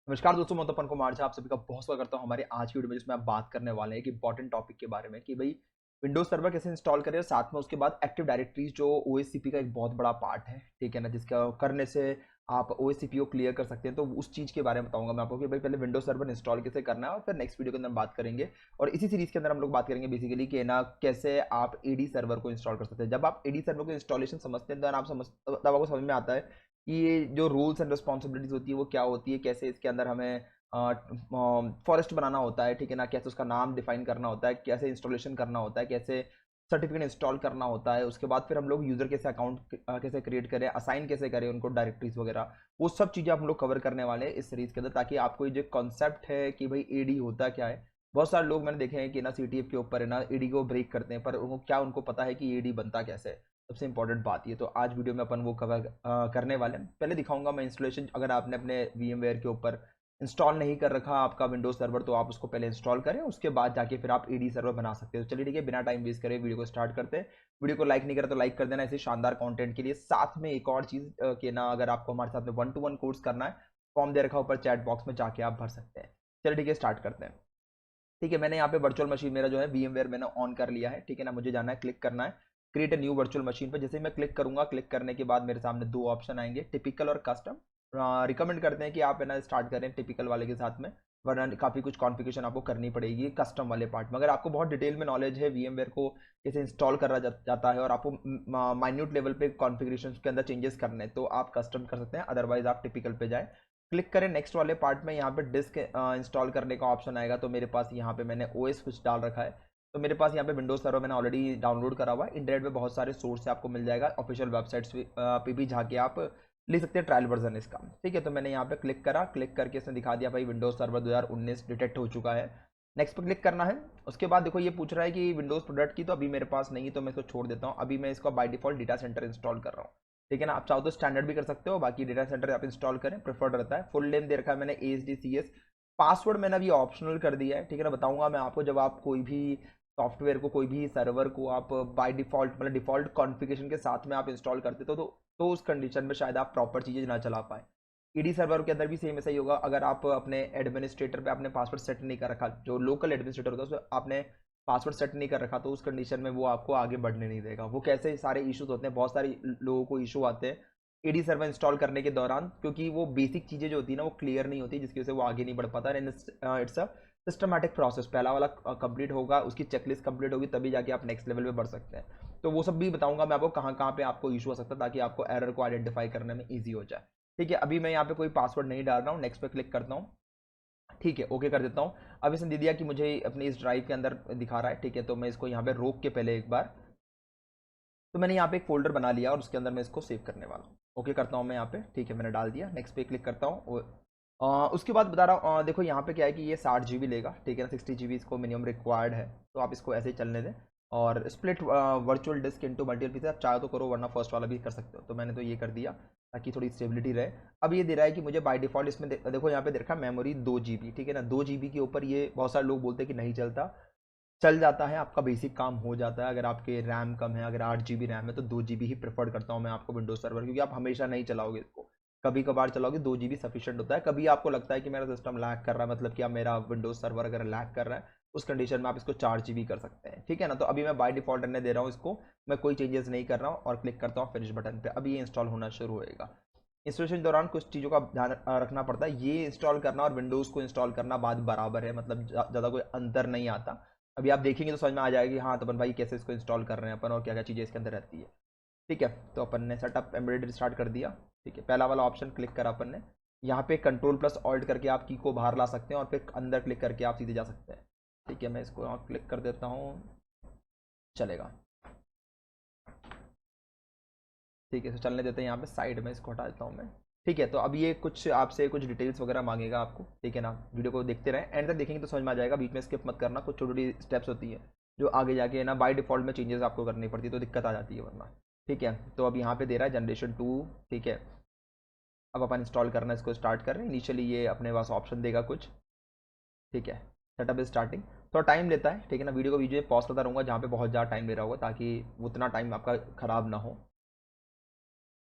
नमस्कार दोस्तों, मैं तपन कुमार झा आप सभी का बहुत स्वागत करता हूं हमारे आज की वीडियो में, जिसमें आप बात करने वाले हैं एक इंपॉर्टेंट टॉपिक के बारे में कि भाई विंडोज सर्वर कैसे इंस्टॉल करें और साथ में उसके बाद एक्टिव डायरेक्टरीज जो ओएससीपी का एक बहुत बड़ा पार्ट है, ठीक है ना, जिसका करने से आप ओएससीपी को क्लियर कर सकते हैं। तो उस चीज़ के बारे में बताऊंगा मैं आपको कि भाई पहले विंडोज सर्वर इंस्टॉल कैसे करना है और फिर नेक्स्ट वीडियो के अंदर बात करेंगे। और इसी सीरीज के अंदर हम लोग बात करेंगे बेसिकली कि ना कैसे आप एडी सर्वर को इंस्टॉल कर सकते हैं। जब आप एडी सर्वर को इंस्टॉलेशन समझते हैं तो आप तब आपको समझ में आता है कि ये जो रूल्स एंड रिस्पॉन्सिबिलिटीज होती है वो क्या होती है, कैसे इसके अंदर हमें फॉरेस्ट बनाना होता है, ठीक है ना, कैसे उसका नाम डिफाइन करना होता है, कैसे इंस्टॉलेशन करना होता है, कैसे सर्टिफिकेट इंस्टॉल करना होता है। उसके बाद फिर हम लोग यूजर कैसे अकाउंट कैसे क्रिएट करें, असाइन कैसे करें उनको डायरेक्टरीज वगैरह, वो सब चीज़ें हम लोग कवर करने वाले हैं इस सीरीज के अंदर, ताकि आपको ये जो कॉन्सेप्ट है कि भाई एडी होता क्या है। बहुत सारे लोग मैंने देखे हैं कि ना सीटीएफ के ऊपर है ना एडी को ब्रेक करते हैं, पर उनको पता है कि एडी बनता कैसे है। सबसे इंपॉर्टेंट बात ये, तो आज वीडियो में अपन वो कवर करने वाले हैं। पहले दिखाऊंगा मैं इंस्टॉलेशन। अगर आपने अपने वीएमवेयर के ऊपर इंस्टॉल नहीं कर रखा आपका विंडोज सर्वर, तो आप उसको पहले इंस्टॉल करें, उसके बाद जाके फिर आप एडी सर्वर बना सकते हो। चलिए ठीक है, बिना टाइम वेस्ट करे वीडियो को स्टार्ट करते हैं। वीडियो को लाइक नहीं करा तो लाइक कर देना ऐसे शानदार कंटेंट के लिए। साथ में एक और चीज़ कि ना, अगर आपको हमारे साथ में 1-to-1 कोर्स करना है, फॉर्म दे रखा ऊपर चैट बॉक्स में, जाके आप भर सकते हैं। चलिए ठीक है, स्टार्ट करते हैं। ठीक है, मैंने यहाँ पे वर्चुअल मशीन मेरा जो है VMware मैंने ऑन कर लिया है, ठीक है ना। मुझे जाना है, क्लिक करना है create a new virtual machine पे। जैसे ही मैं क्लिक करूंगा, क्लिक करने के बाद मेरे सामने दो ऑप्शन आएंगे, टिपिकल और कस्टम। रिकमेंड करते हैं कि आप है ना स्टार्ट करें टिपिकल वाले के साथ में, वरना काफ़ी कुछ कॉन्फ़िगरेशन आपको करनी पड़ेगी कस्टम वाले पार्ट में। अगर आपको बहुत डिटेल में नॉलेज है VMware को कैसे इंस्टॉल करा जाता है और आपको माइन्यूट लेवल पे कॉन्फ़िगरेशन के अंदर चेंजेस करने हैं, तो आप कस्टम कर सकते हैं, अदरवाइज आप टिपिकल पे जाएं। क्लिक करें नेक्स्ट वाले पार्ट में, यहाँ पे डिस्क इंस्टॉल करने का ऑप्शन आएगा। तो मेरे पास यहाँ पे मैंने ओएस कुछ डाल रखा है, तो मेरे पास यहाँ पे विंडोज सर्वर मैंने ऑलरेडी डाउनलोड करा हुआ है। इंटरनेट पे बहुत सारे सोर्स से आपको मिल जाएगा, ऑफिशियल वेबसाइट्स पे भी जाके आप ले सकते हैं ट्रायल वर्जन इसका। ठीक है, तो मैंने यहाँ पे क्लिक करा, क्लिक करके इसने दिखा दिया भाई विंडोज सर्वर 2019 डिटेक्ट हो चुका है। नेक्स्ट पे क्लिक करना है। उसके बाद देखो ये पूछ रहा है कि विंडोज प्रोडक्ट की, तो अभी मेरे पास नहीं है तो मैं इसको छोड़ देता हूँ। अभी मैं इसको by default data centre install कर रहा हूँ, ठीक है ना। आप चाहो तो स्टैंडर्ड भी कर सकते हो, बाकी डेटा सेंटर आप इंस्टॉल करें प्रेफर्ड रहता है। फुल नेम दे रखा है मैंने ASDCS। पासवर्ड मैंने अभी ऑप्शनल कर दिया है, ठीक है ना। बताऊंगा मैं आपको, जब आप कोई भी सॉफ्टवेयर को, कोई भी सर्वर को आप बाय डिफॉल्ट मतलब डिफॉल्ट कॉन्फ़िगरेशन के साथ में आप इंस्टॉल करते तो उस कंडीशन में शायद आप प्रॉपर चीज़ें ना चला पाए। ईडी सर्वर के अंदर भी सेम ऐसा ही होगा। अगर आप अपने एडमिनिस्ट्रेटर पे आपने पासवर्ड सेट नहीं कर रखा, जो लोकल एडमिनिस्ट्रेटर होता है उसमें आपने पासवर्ड सेट नहीं कर रखा, तो उस कंडीशन में वो आपको आगे बढ़ने नहीं देगा। वो कैसे सारे इश्यूज होते हैं, बहुत सारे लोगों को इशू आते हैं एडी सर्वर इंस्टॉल करने के दौरान, क्योंकि वो बेसिक चीज़ें जो होती है ना वो क्लियर नहीं होती, जिसकी वजह से वो आगे नहीं बढ़ पाता। It's a systematic process. पहला वाला कंप्लीट होगा, उसकी चेकलिस्ट कंप्लीट होगी, तभी जाके आप नेक्स्ट लेवल पे बढ़ सकते हैं। तो वो सब भी बताऊंगा मैं आपको कहाँ कहाँ पे आपको इशू हो सकता है, ताकि आपको एरर को आइडेंटिफाई करने में ईजी हो जाए। ठीक है, अभी मैं यहाँ पे कोई पासवर्ड नहीं डाल रहा हूँ, नेक्स्ट पे क्लिक करता हूँ। ठीक है, ओके कर देता हूँ। अब इसने दे दिया कि मुझे अपनी इस ड्राइव के अंदर दिखा रहा है, ठीक है। तो मैं इसको यहाँ पे रोक के पहले एक बार, तो मैंने यहाँ पे एक फोल्डर बना लिया और उसके अंदर मैं इसको सेव करने वाला हूँ। ओके करता हूँ मैं यहाँ पे, ठीक है, मैंने डाल दिया। नेक्स्ट पे क्लिक करता हूँ। उसके बाद बता रहा हूँ, देखो यहाँ पे क्या है कि ये 60 GB लेगा, ठीक है ना। 60 GB इसको मिनिमम रिक्वायर्ड है, तो आप इसको ऐसे ही चलने दें। और split virtual disc into multiple pieces, आप चाहे तो करो, वरना फर्स्ट वाला भी कर सकते हो। तो मैंने तो ये कर दिया ताकि थोड़ी स्टेबिलिटी रहे। अब ये दे रहा है कि मुझे बाय डिफॉल्ट इसमें देखो यहाँ पे दे रखा है मेमोरी 2 GB, ठीक है ना। 2 GB के ऊपर ये बहुत सारे लोग बोलते हैं कि नहीं चलता, चल जाता है, आपका बेसिक काम हो जाता है। अगर आपके रैम कम है, अगर 8 GB रैम है, तो 2 GB ही प्रेफर करता हूँ मैं आपको विंडोज सर्वर, क्योंकि आप हमेशा नहीं चलाओगे इसको, कभी कभार चलाओगे। 2 GB सफिशियंट होता है। कभी आपको लगता है कि मेरा सिस्टम लैग कर रहा है, मतलब कि अब मेरा विंडोज सर्वर अगर लैग कर रहा है, उस कंडीशन में आप इसको 4 GB कर सकते हैं, ठीक है ना। तो अभी मैं बाय डिफॉल्ट रहने दे रहा हूँ इसको, मैं कोई चेंजेस नहीं कर रहा हूँ, और क्लिक करता हूँ फिनिश बटन पे। अभी ये इंस्टॉल होना शुरू होएगा। इंस्टॉलेशन के दौरान कुछ चीज़ों का ध्यान रखना पड़ता है। ये इंस्टॉल करना और विंडोज़ को इंस्टॉल करना बात बराबर है, मतलब ज़्यादा कोई अंतर नहीं आता। अभी आप देखेंगे तो समझ में आ जाएगा कि हाँ, तो अपन भाई कैसे इसको इंस्टॉल कर रहे हैं अपन, और क्या क्या चीज़ें इसके अंदर रहती है। ठीक है, तो अपन ने सेटअप एम्बेडेड स्टार्ट कर दिया। ठीक है, पहला वाला ऑप्शन क्लिक करा अपन ने। यहाँ पे कंट्रोल प्लस ऑल्ट करके आप की को बाहर ला सकते हैं, और फिर अंदर क्लिक करके आप सीधे जा सकते हैं। ठीक है, मैं इसको यहाँ क्लिक कर देता हूँ, चलेगा। ठीक है, तो चलने देते हैं। यहाँ पे साइड में इसको हटा देता हूँ मैं। ठीक है, तो अब ये कुछ आपसे कुछ डिटेल्स वगैरह मांगेगा आपको, ठीक है ना। वीडियो को देखते रहें, एंड तक देखेंगे तो समझ में आ जाएगा, बीच में स्किप मत करना। कुछ छोटी छोटी स्टेप्स होती है जो आगे जाके ना बाय डिफॉल्ट में चेंजेस आपको करनी पड़ती है, तो दिक्कत आ जाती है वरना। ठीक है, तो अब यहाँ पे दे रहा है जनरेशन 2, ठीक है। अब अपन इंस्टॉल करना इसको स्टार्ट कर रहे हैं। इनिशियली ये अपने पास ऑप्शन देगा कुछ, ठीक है। सेटअप इज स्टार्टिंग, थोड़ा टाइम लेता है, ठीक है ना। वीडियो को बीच में पॉज करता रहूँगा जहाँ पे बहुत ज़्यादा टाइम ले रहा होगा, ताकि उतना टाइम आपका ख़राब ना हो।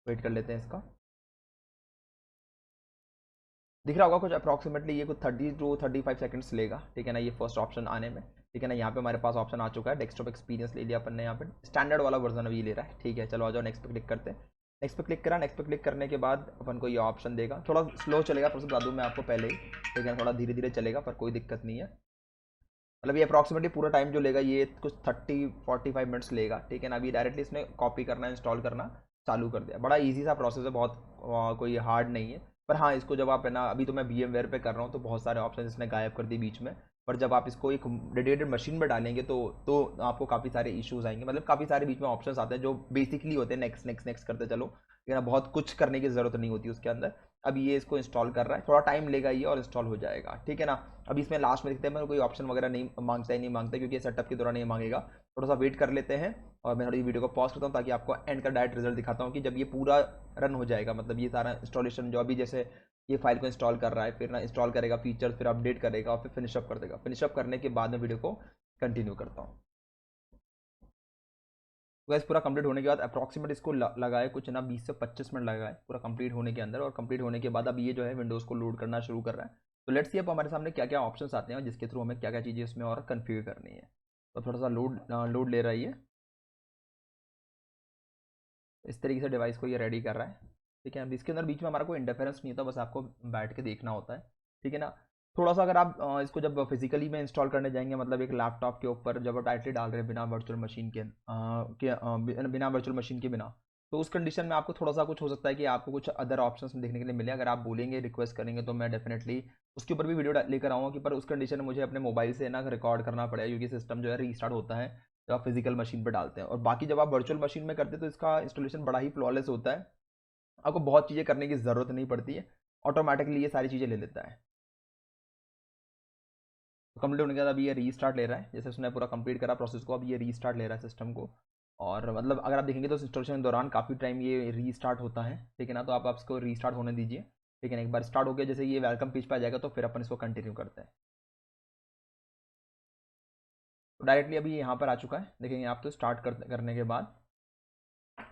वेट कर लेते हैं इसका। दिख रहा होगा कुछ अप्रॉक्सीमेटली ये कुछ 30 to 35 सेकंड्स लेगा, ठीक है ना, ये फर्स्ट ऑप्शन आने में, ठीक है ना। यहाँ पे हमारे पास ऑप्शन आ चुका है, डेस्कटॉप एक्सपीरियंस ले लिया अपन ने, यहाँ पे स्टैंडर्ड वाला वर्जन अभी ले रहा है, ठीक है। चलो आ जाओ, नेक्स्ट पे क्लिक करते हैं। नेक्स्ट पे क्लिक करा, नेक्स्ट पे क्लिक करने के बाद अपन को ये ऑप्शन देगा, थोड़ा स्लो चलेगा, प्रोसेस बता दूँ मैं आपको पहले ही, ठीक है, थोड़ा धीरे धीरे चलेगा पर कोई दिक्कत नहीं है। मतलब ये अप्रॉक्सीमेटली पूरा टाइम जो लेगा ये कुछ 30-45 मिनट्स लेगा, ठीक है ना। अभी डायरेक्टली इसने कॉपी करना, इंस्टॉल करना चालू कर दिया, बड़ा इजी सा प्रोसेस है, बहुत कोई हार्ड नहीं है। पर हाँ, इसको जब आप है ना, अभी तो मैं VMware पे कर रहा हूँ तो बहुत सारे ऑप्शन इसने गायब कर दिए बीच में, पर जब आप इसको एक डेडिकेटेड मशीन में डालेंगे तो आपको काफ़ी सारे इश्यूज आएंगे, मतलब काफ़ी सारे बीच में ऑप्शंस आते हैं जो बेसिकली होते हैं नेक्स्ट नेक्स्ट नेक्स्ट करते चलो, लेकिन बहुत कुछ करने की ज़रूरत नहीं होती उसके अंदर। अब ये इसको इंस्टॉल कर रहा है, थोड़ा टाइम लेगा ये और इंस्टॉल हो जाएगा, ठीक है ना। अभी इसमें लास्ट में देखते हैं, मैं कोई ऑप्शन वगैरह नहीं मांगता ही नहीं मांगता, क्योंकि सेटअप के दौरान नहीं मांगेगा। थोड़ा सा वेट कर लेते हैं और मैं थोड़ी वीडियो को पॉज करता हूँ ताकि आपको एंड का डायरेक्ट रिजल्ट दिखाता हूँ कि जब ये पूरा रन हो जाएगा, मतलब ये सारा इंस्टॉलेशन जो अभी जैसे ये फाइल को इंस्टॉल कर रहा है, फिर ना इंस्टॉल करेगा फीचर, फिर अपडेट करेगा और फिर फिनिशअप कर देगा। फिनिशअप करने के बाद में वीडियो को कंटिन्यू करता हूँ। वैसे पूरा कंप्लीट होने के बाद अप्रॉक्सीमेट इसको लगाए कुछ ना 20 से 25 मिनट लगाए पूरा कंप्लीट होने के अंदर, और कंप्लीट होने के बाद अब ये जो है विंडोज़ को लोड करना शुरू कर रहा है। तो लेट्स सी अब हमारे सामने क्या क्या ऑप्शंस आते हैं जिसके थ्रू हमें क्या क्या चीज़ें इसमें और कन्फिगर करनी है। तो थोड़ा सा लोड ले रहा है ये, इस तरीके से डिवाइस को ये रेडी कर रहा है, ठीक है। अब इसके अंदर बीच में हमारा कोई इंटरफेरेंस नहीं होता, बस आपको बैठ के देखना होता है, ठीक है ना। थोड़ा सा अगर आप इसको जब फिजिकली में इंस्टॉल करने जाएंगे, मतलब एक लैपटॉप के ऊपर जब आप डायरेक्टली डाल रहे हैं बिना वर्चुअल मशीन के, बिना वर्चुअल मशीन के बिना, तो उस कंडीशन में आपको थोड़ा सा कुछ हो सकता है कि आपको कुछ अदर ऑप्शंस देखने के लिए मिले। अगर आप बोलेंगे, रिक्वेस्ट करेंगे, तो मैं डेफिनेटली उसके ऊपर भी वीडियो लेकर आऊँगा कि पर उस कंडीशन में मुझे अपने मोबाइल से ना रिकॉर्ड करना पड़ेगा, क्योंकि सिस्टम जो है रीस्टार्ट होता है जब आप फिजिकल मशीन पर डालते हैं। और बाकी जब आप वर्चुअल मशीन में करते हैं तो इसका इंस्टॉलेशन बड़ा ही फ्लॉलेस होता है, आपको बहुत चीज़ें करने की ज़रूरत नहीं पड़ती है, ऑटोमेटिकली ये सारी चीज़ें ले लेता है। तो कंप्लीट होने के बाद अभी ये रीस्टार्ट ले रहा है, जैसे उसने पूरा कंप्लीट करा प्रोसेस को, अब ये रीस्टार्ट ले रहा है सिस्टम को। और मतलब अगर आप देखेंगे तो इंस्टॉलेशन के दौरान काफ़ी टाइम ये रीस्टार्ट होता है, ठीक है ना। तो आप इसको रीस्टार्ट होने दीजिए, ठीक है ना। एक बार स्टार्ट हो गया, जैसे ये वेलकम पेज पे आ जाएगा तो फिर अपन इसको कंटिन्यू करते हैं। तो डायरेक्टली अभी यहाँ पर आ चुका है, देखेंगे आप, तो स्टार्ट करने के बाद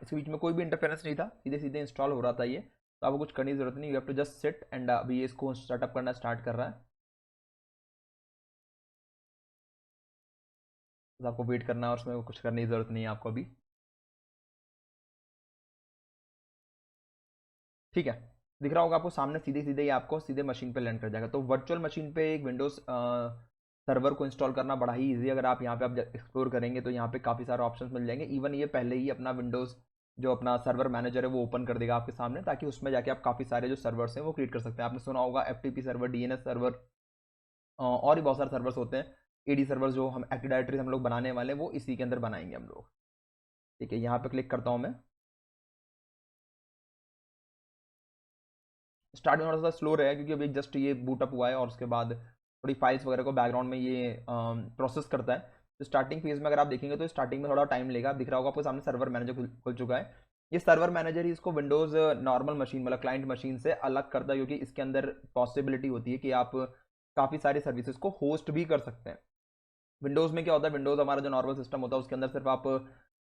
इसके बीच में कोई भी इंटरफेरेंस नहीं था, सीधे सीधे इंस्टॉल हो रहा था ये। तो आपको कुछ करने की जरूरत नहीं, you have to just sit and अभी ये इसको स्टार्टअप करना स्टार्ट कर रहा है। तो आपको वेट करना है और उसमें कुछ करने की जरूरत नहीं है आपको अभी, ठीक है। दिख रहा होगा आपको सामने, सीधे सीधे ही आपको सीधे मशीन पे लैंड कर जाएगा। तो वर्चुअल मशीन पे एक विंडोज सर्वर को इंस्टॉल करना बड़ा ही ईजी है। अगर आप यहाँ पे आप एक्सप्लोर करेंगे तो यहाँ पे काफ़ी सारे ऑप्शंस मिल जाएंगे। इवन ये पहले ही अपना विंडोज़ जो अपना सर्वर मैनेजर है वो ओपन कर देगा आपके सामने, ताकि उसमें जाके आप काफ़ी सारे जो सर्वर्स हैं वो क्रिएट कर सकते हैं। आपने सुना होगा FTP सर्वर, DNS सर्वर, और भी बहुत सारे सर्वर्स होते हैं। AD सर्वर्स जो हम एक्टिव डायरेक्टरी हम लोग बनाने वाले हैं वो इसी के अंदर बनाएंगे हम लोग, ठीक है। यहाँ पे क्लिक करता हूँ मैं। स्टार्ट में थोड़ा सा स्लो रहेगा क्योंकि अभी जस्ट ये बूटअप हुआ है और उसके बाद थोड़ी फाइल्स वगैरह को बैकग्राउंड में ये प्रोसेस करता है। तो स्टार्टिंग फेज में अगर आप देखेंगे तो स्टार्टिंग में थोड़ा टाइम लेगा। दिख रहा होगा आपको सामने सर्वर मैनेजर खुल चुका है। ये सर्वर मैनेजर ही इसको विंडोज़ नॉर्मल मशीन मतलब क्लाइंट मशीन से अलग करता है, क्योंकि इसके अंदर पॉसिबिलिटी होती है कि आप काफ़ी सारी सर्विसेज को होस्ट भी कर सकते हैं। विंडोज़ में क्या होता है, विंडोज़ हमारा जो नॉर्मल सिस्टम होता है उसके अंदर सिर्फ आप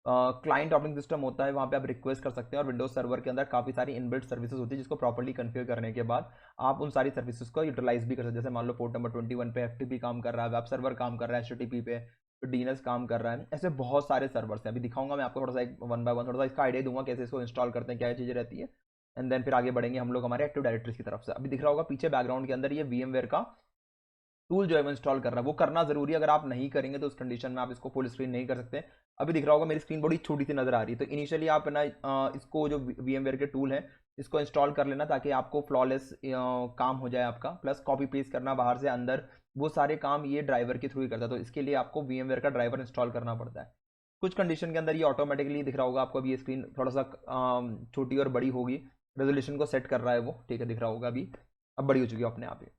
क्लाइंट ऑपरेटिंग सिस्टम होता है, वहाँ पे आप रिक्वेस्ट कर सकते हैं। और विंडोज सर्वर के अंदर काफ़ी सारी इनबिल्ट सर्विसेज होती है जिसको प्रॉपर्ली कन्फिगर करने के बाद आप उन सारी सर्विसेज को यूटिलाइज भी कर सकते हैं। जैसे मान लो पोर्ट नंबर 21 पे FTP काम कर रहा है, वेब सर्वर काम कर रहा है HTTP पे, तो DNS काम कर रहा है। ऐसे बहुत सारे सर्वर्स हैं, अभी दिखाऊंगा मैं आपको थोड़ा सा एक वन बाय वन, थोड़ा सा इसका आइडिया दूंगा कैसे इसको इंस्टॉल करते हैं, क्या चीज़ें रहती है। एंड देन फिर आगे बढ़ेंगे हम लोग हमारे एक्टिव डायरेक्टरीज की तरफ से। अभी दिख रहा होगा पीछे बैकग्राउंड के अंदर ये VMware का टूल जो है वो इंस्टॉल करना है, वो करना जरूरी है। अगर आप नहीं करेंगे तो उस कंडीशन में आप इसको फुल स्क्रीन नहीं कर सकते। अभी दिख रहा होगा मेरी स्क्रीन बड़ी छोटी सी नजर आ रही है, तो इनिशियली आप ना इसको जो VMware के टूल है इसको इंस्टॉल कर लेना, ताकि आपको फ्लॉलेस काम हो जाए आपका। प्लस कॉपी पेस्ट करना बाहर से अंदर, वो सारे काम ये ड्राइवर के थ्रू ही करता है। तो इसके लिए आपको VMware का ड्राइवर इंस्टॉल करना पड़ता है। कुछ कंडीशन के अंदर ये ऑटोमेटिकली दिख रहा होगा आपको। अभी ये स्क्रीन थोड़ा सा छोटी और बड़ी होगी, रेजोल्यूशन को सेट कर रहा है वो, ठीक है। दिख रहा होगा अभी अब बड़ी हो चुकी है अपने आप ही।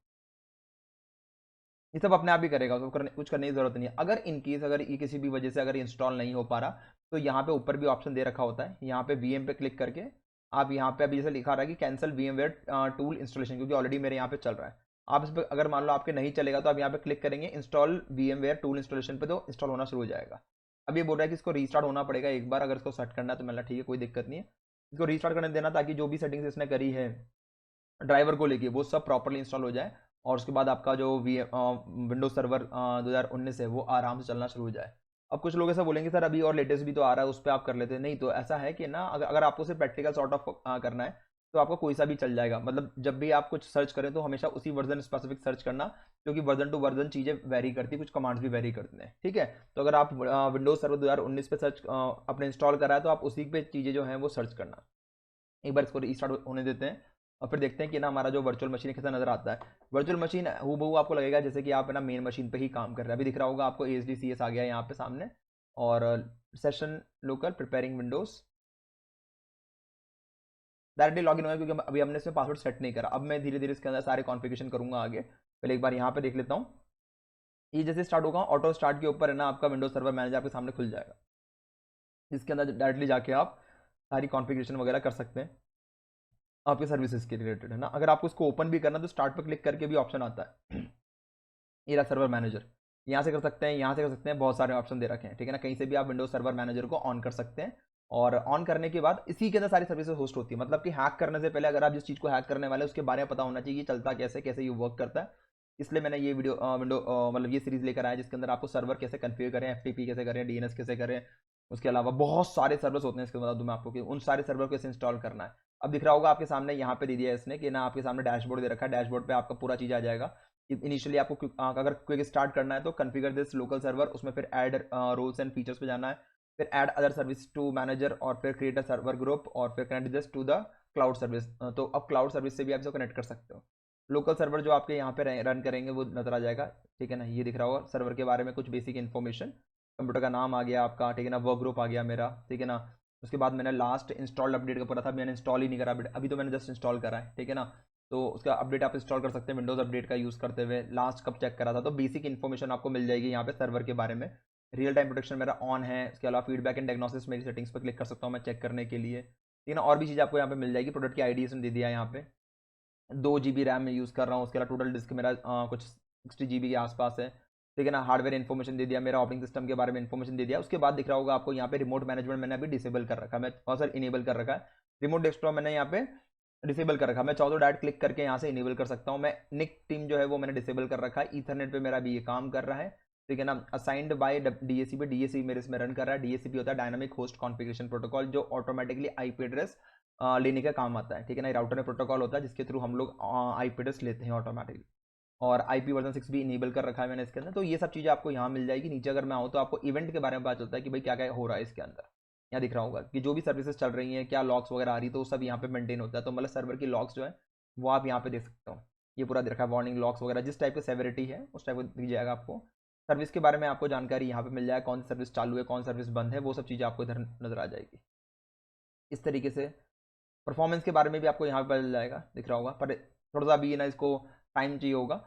ये सब अपने आप ही करेगा, उसको कुछ करने की जरूरत नहीं है। अगर इन केस अगर ये किसी भी वजह से अगर इंस्टॉल नहीं हो पा रहा, तो यहाँ पे ऊपर भी ऑप्शन दे रखा होता है। यहाँ पे VM पे क्लिक करके आप यहाँ पे अभी जैसे लिखा रहा है कि कैंसिल VMware टूल इंस्टॉलेशन, क्योंकि ऑलरेडी मेरे यहाँ पे चल रहा है। आप इस पर अगर मान लो आपके नहीं चलेगा तो आप यहाँ पे क्लिक करेंगे इंस्टॉल VMware टूल इंस्टॉलेशन पे, तो इंस्टॉल होना शुरू हो जाएगा। अब ये बोल रहा है कि इसको रीस्टार्ट होना पड़ेगा एक बार, अगर इसको सेट करना है तो मतलब ठीक है, कोई दिक्कत नहीं है। इसको रीस्टार्ट करने देना ताकि जो भी सेटिंग्स इसने करी है ड्राइवर को लेके वो सब प्रॉपरली इंस्टॉल हो जाए, और उसके बाद आपका जो विंडोज सर्वर 2019 है वो आराम से चलना शुरू हो जाए। अब कुछ लोग ऐसा बोलेंगे सर अभी और लेटेस्ट भी तो आ रहा है, उस पर आप कर लेते हैं। नहीं, तो ऐसा है कि ना, अगर आपको सिर्फ प्रैक्टिकल सॉर्ट ऑफ करना है तो आपको कोई सा भी चल जाएगा। मतलब जब भी आप कुछ सर्च करें तो हमेशा उसी वर्जन स्पेसिफिक सर्च करना, क्योंकि वर्जन टू वर्जन चीज़ें वेरी करती है, कुछ कमांड्स भी वेरी करते हैं, ठीक है। तो अगर आप विंडोज सर्वर 2019 पे सर्च अपने इंस्टॉल करा है तो आप उसी पे चीज़ें जो हैं वो सर्च करना। एक बार इसको रीस्टार्ट होने देते हैं और फिर देखते हैं कि ना हमारा जो वर्चुअल मशीन कैसा नजर आता है। वर्चुअल मशीन हूबहू आपको लगेगा जैसे कि आप ना मेन मशीन पे ही काम कर रहे हैं। अभी दिख रहा होगा आपको ASDCS आ गया यहाँ पे सामने, और session local preparing Windows directly login होगा, क्योंकि अभी हमने इसमें पासवर्ड सेट नहीं करा। अब मैं धीरे धीरे इसके अंदर सारे कॉन्फ़िगरेशन करूंगा आगे। पहले एक बार यहाँ पे देख लेता हूँ। ये जैसे स्टार्ट होगा ऑटो स्टार्ट के ऊपर है ना, आपका विंडोज सर्वर मैनेजर आपके सामने खुल जाएगा। इसके अंदर डायरेक्टली जाके आप सारी कॉन्फ़िगरेशन वगैरह कर सकते हैं आपके सर्विसेज के रिलेटेड, है ना। अगर आपको इसको ओपन भी करना तो स्टार्ट पर क्लिक करके भी ऑप्शन आता है। ये रहा सर्वर मैनेजर, यहाँ से कर सकते हैं, यहाँ से कर सकते हैं, बहुत सारे ऑप्शन दे रखे हैं, ठीक है ना। कहीं से भी आप विंडोज सर्वर मैनेजर को ऑन कर सकते हैं, और ऑन करने के बाद इसी के अंदर सारी सर्विसेज होस्ट होती है। मतलब कि हैक करने से पहले अगर आप जिस चीज़ को हैक करने वाले हैं उसके बारे में पता होना चाहिए कि चलता कैसे, कैसे ये वर्क करता है। इसलिए मैंने ये विंडो मतलब ये सीरीज लेकर आया जिसके अंदर आपको सर्वर कैसे कन्फिगर करें, FTP कैसे करें, DNS कैसे करें। उसके अलावा बहुत सारे सर्वर्स होते हैं, इसके बता दूं मैं आपको कि उन सारे सर्वर को कैसे इंस्टॉल करना है। अब दिख रहा होगा आपके सामने, यहाँ पे दे दिया है इसने कि ना आपके सामने डैशबोर्ड दे रखा है। डैशबोर्ड पे आपका पूरा चीज़ आ जाएगा। इनिशियली आपको अगर क्विक स्टार्ट करना है तो कन्फिगर दिस लोकल सर्वर, उसमें फिर ऐड रोल्स एंड फीचर्स पे जाना है, फिर add other service to manager, और फिर क्रिएट अ सर्वर ग्रुप, और फिर connect this to the cloud service. तो अब क्लाउड सर्विस से भी आप इसको कनेक्ट कर सकते हो। लोकल सर्वर जो आपके यहाँ पे रन करेंगे वो नजर आ जाएगा, ठीक है ना। ये दिख रहा होगा सर्वर के बारे में कुछ बेसिक इन्फॉर्मेशन, कंप्यूटर का नाम आ गया आपका, ठीक है ना, वर्क ग्रुप आ गया मेरा, ठीक है ना। उसके बाद मैंने लास्ट इंस्टॉल अपडेट का पता था, मैंने इंस्टॉल ही नहीं करा अभी तो मैंने जस्ट इंस्टॉल करा है, ठीक है ना। तो उसका अपडेट आप इंस्टॉल कर सकते हैं विंडोज अपडेट का यूज़ करते हुए। लास्ट कब चेक करा था, तो बेसिक इन्फॉर्मेशन आपको मिल जाएगी यहाँ पे सर्वर के बारे में। रियल टाइम प्रोटेक्शन मेरा ऑन है। उसके अलावा फीडबैक एंड डायग्नोसिस मेरी सेटिंग्स पर क्लिक कर सकता हूँ मैं चेक करने के लिए, ठीक है ना। और भी चीज़ आपको यहाँ पे मिल जाएगी। प्रोडक्ट की ID इसने दे दिया है यहाँ पे। 2 GB रैम में यूज़ कर रहा हूँ। उसके अलावा टोटल डिस्क मेरा कुछ 60 GB के आसपास है, ठीक है ना। हार्डवेयर इन्फॉर्मेशन दे दिया, मेरा ऑपरेटिंग सिस्टम के बारे में इन्फॉर्मेशन दे दिया। उसके बाद दिख रहा होगा आपको यहाँ पे रिमोट मैनेजमेंट मैंने अभी डिसेबल कर रखा है, मैं सर इनेबल कर रखा है। रिमोट डेस्कटॉप मैंने यहाँ पे डिसेबल कर रखा है। मैं चाहूँ तो डायरेक्ट क्लिक करके यहाँ से इनेबल कर सकता हूँ। मैं निक टीम जो है वो मैंने डिसेबल कर रखा है। ईथरनेट पे मेरा भी ये काम कर रहा है, ठीक है ना। असाइंड बाय DHCP, DHCP मेरे इसमें रन कर रहा है। DHCP होता है डायनामिक होस्ट कॉन्फ़िगरेशन प्रोटोकॉल, जो ऑटोमेटिकली IP एड्रेस लेने का काम आता है, ठीक है ना। राउटर में प्रोटोकॉल होता है जिसके थ्रू हम लोग IP एड्रेस लेते हैं ऑटोमेटिकली। और IP वर्जन 6 भी इनेबल कर रखा है मैंने इसके अंदर। तो ये सब चीज़ें आपको यहाँ मिल जाएगी। नीचे अगर मैं आऊँ तो आपको इवेंट के बारे में पता चलता है कि भाई क्या क्या हो रहा है इसके अंदर। यहाँ दिख रहा होगा कि जो भी सर्विसेज चल रही हैं, क्या लॉग्स वगैरह आ रही है, तो वो सब यहाँ पे मेंटेन होता है। तो मतलब सर्वर की लॉग्स जो है वो आप यहाँ पे देख सकते हो। ये पूरा दे रखा है, वार्निंग लॉग्स वगैरह, जिस टाइप की सेवेरिटी है उस टाइप को दिख जाएगा आपको। सर्विस के बारे में आपको जानकारी यहाँ पे मिल जाएगा, कौन सी सर्विस चालू है, कौन सर्विस बंद है, वो सब चीज़ें आपको इधर नजर आ जाएगी। इस तरीके से परफॉर्मेंस के बारे में भी आपको यहाँ पे मिल जाएगा, दिख रहा होगा। पर थोड़ा सा अभी ना इसको टाइम चाहिए होगा,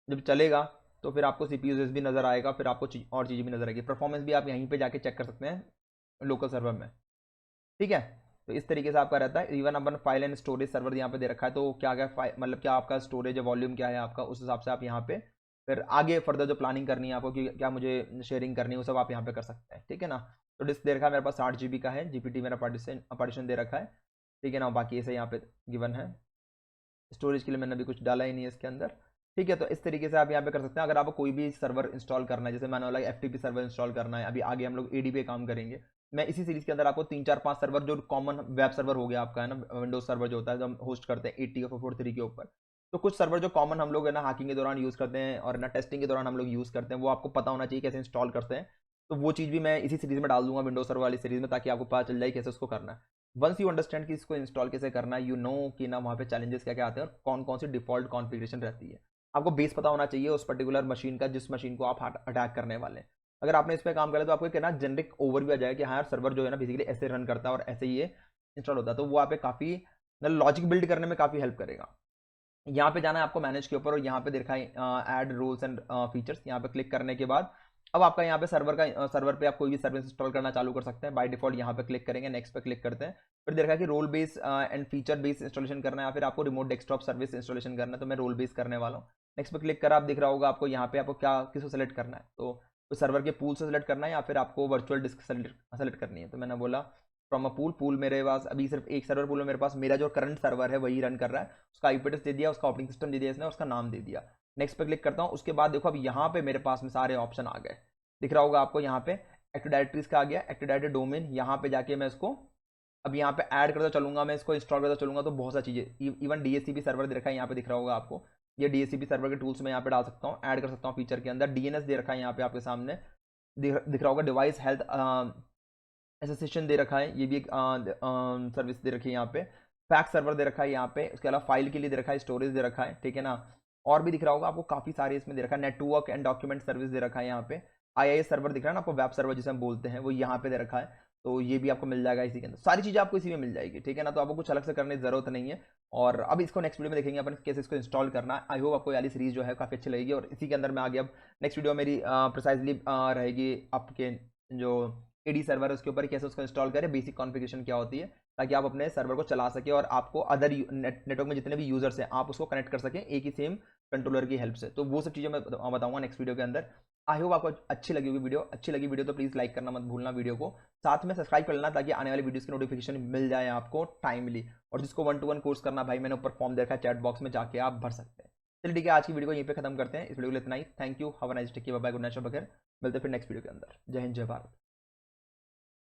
जब चलेगा तो फिर आपको CPU भी नज़र आएगा, फिर आपको और चीज़ें भी नज़र आएगी। परफॉर्मेंस भी आप यहीं पे जाके चेक कर सकते हैं लोकल सर्वर में, ठीक है। तो इस तरीके से आपका रहता है। Even upon file and storage server यहाँ पे दे रखा है, तो क्या क्या मतलब क्या आपका स्टोरेज वॉल्यूम क्या है आपका, उस हिसाब से आप यहाँ पे फिर आगे फर्दर जो प्लानिंग करनी है आपको कि क्या मुझे शेयरिंग करनी है, वो सब आप यहाँ पे कर सकते हैं, ठीक है ना। तो डिस्क दे रखा है मेरे पास 60 GB का है। GPT मेरा पार्टीशन दे रखा है, ठीक है ना। बाकी ऐसे यहाँ पे गिवन है। स्टोरेज के लिए मैंने अभी कुछ डाला ही नहीं है इसके अंदर, ठीक है। तो इस तरीके से आप यहाँ पे कर सकते हैं। अगर आपको कोई भी सर्वर इंस्टॉल करना है, जैसे मैंने बोला FTP सर्वर इंस्टॉल करना है, अभी आगे हम लोग AD पे काम करेंगे। मैं इसी सीरीज के अंदर आपको 3 4 5 सर्वर, जो कॉमन वेब सर्वर हो गया आपका, है ना, विंडोज सर्वर जो होता है जो हम होस्ट करते हैं 80 के ऊपर। तो कुछ सर्वर जो कॉमन हम लोग है ना हैकिंग के दौरान यूज़ करते हैं और ना टेस्टिंग के दौरान हम लोग यूज़ करते हैं, वो आपको पता होना चाहिए कैसे इंस्टॉल करते हैं। तो वो चीज़ भी मैं इसी सीरीज में डाल दूंगा, विंडोज सर्वर वाली सीरीज में, ताकि आपको पता चल जाए कैसे उसको करना है। वंस यू अंडरस्टैंड कि इसको इंस्टॉल कैसे करना है, यू नो कि ना वहाँ पे चैलेंजेस क्या क्या आते हैं और कौन कौन सी डिफॉल्ट कॉन्फ़िगरेशन रहती है। आपको बेस पता होना चाहिए उस पर्टिकुलर मशीन का, जिस मशीन को आप अटैक करने वाले हैं। अगर आपने इस पर काम करा तो आपको कहना जनरिक ओवरव्यू आ जाएगा कि हाँ यार सर्वर जो है ना बेसिकली ऐसे रन करता है और ऐसे ही ये इंस्टॉल होता है। तो वो आप काफ़ी लॉजिक बिल्ड करने में काफ़ी हेल्प करेगा। यहाँ पे जाना है आपको मैनेज के ऊपर, और यहाँ पे देखा है ऐड रूल्स एंड फीचर्स। यहाँ पे क्लिक करने के बाद अब आपका यहाँ पे सर्वर पे आप कोई भी सर्विस इंस्टॉल करना चालू कर सकते हैं। बाय डिफॉल्ट यहाँ पे क्लिक करेंगे, नेक्स्ट पे क्लिक करते हैं। फिर देखा कि role base and feature base installation करना है, या फिर आपको रिमोट डेस्कटॉप सर्विस इंस्टॉलेशन करना है, तो मैं रोल बेस करने वाला हूँ। नेक्स्ट पे क्लिक करा, आप दिख रहा होगा आपको यहाँ पे आपको क्या किसको सेलेक्ट करना है, तो सर्वर के पूल से सेलेक्ट करना है या फिर आपको वर्चुअल डिस्क सेलेक्ट करनी है। तो मैंने बोला फ्रॉम अ पूल मेरे पास अभी सिर्फ एक सर्वर पूल है मेरे पास, मेरा जो करंट सर्वर है वही रन कर रहा है, उसका आईपी एड्रेस दे दिया, उसका ऑपरेटिंग सिस्टम दे दिया इसने, उसका नाम दे दिया। नेक्स्ट पे क्लिक करता हूँ, उसके बाद देखो अब यहाँ पे मेरे पास में सारे ऑप्शन आ गए, दिख रहा होगा आपको यहाँ पे एक्टिव डायरेक्टरीज का आ गया, एक्टिव डायरेक्टरी डोमेन, यहाँ पे जाके मैं इसको अब यहाँ पे ऐड करता चलूंगा, मैं इसको इंस्टॉल करता चलूंगा तो बहुत सारी चीजें, इवन डीएससीपी सर्वर दे रखा है यहाँ पे, दिख रहा होगा आपको, ये डीएससीपी सर्वर के टूल्स में यहाँ पे डाल सकता हूँ, ऐड कर सकता हूँ फीचर के अंदर, डीएनएस दे रखा है यहाँ पे आपके सामने, दिख रहा होगा डिवाइस हेल्थ एसोसिएशन दे रखा है, ये भी एक सर्विस दे रखी है यहाँ पे, फैक्स सर्वर दे रखा है यहाँ पे, उसके अलावा फाइल के लिए दे रखा है, स्टोरेज दे रखा है, ठीक है ना, और भी दिख रहा होगा आपको काफी सारे इसमें दे रखा है, नेटवर्क एंड डॉक्यूमेंट सर्विस दे रखा है यहाँ पे, आईआईएस सर्वर दिख रहा है ना आपको, वेब सर्वर जिसे हम बोलते हैं, वो यहाँ पे दे रखा है, तो ये भी आपको मिल जाएगा इसी के अंदर, सारी चीजें आपको इसी में मिल जाएगी, ठीक है ना, तो आपको कुछ अलग से करने की जरूरत नहीं है। और अब इसको नेक्स्ट वीडियो में देखेंगे अपन कैसे इसको इंस्टॉल करना है। आई होप आपको वाली सीरीज जो है काफी अच्छी लगेगी, और इसी के अंदर मैं आगे अब नेक्स्ट वीडियो मेरी प्रिसाइजली रहेगी आपके जो एडी सर्वर है उसके ऊपर कैसे उसको इंस्टॉल करें, बेसिक कॉन्फ़िगरेशन क्या होती है, ताकि आप अपने सर्वर को चला सके और आपको अदर नेटवर्क में जितने भी यूजर्स हैं आप उसको कनेक्ट कर सकें एक ही सेम कंट्रोलर की हेल्प से। तो वो सब चीज़ें मैं बताऊंगा नेक्स्ट वीडियो के अंदर। आई होप आपको अच्छी लगी होगी वीडियो, अच्छी लगी वीडियो तो प्लीज़ लाइक करना मत भूलना वीडियो को, साथ में सब्सक्राइब कर लेना ताकि आने वाली वीडियोस की नोटिफिकेशन मिल जाए आपको टाइमली। और जिसको 1-to-1 कोर्स करना भाई मैंने ऊपर फॉर्म देखा है चैट बॉक्स में, जाके आप भर सकते हैं। चलिए ठीक है, आज की वीडियो को यहीं पे खत्म करते हैं, इस वीडियो के लिए इतना ही। Thank you, have a nice day, bye bye, good night, बखैर, मिलते हैं फिर नेक्स्ट वीडियो के अंदर। जय हिंद, जय भारत।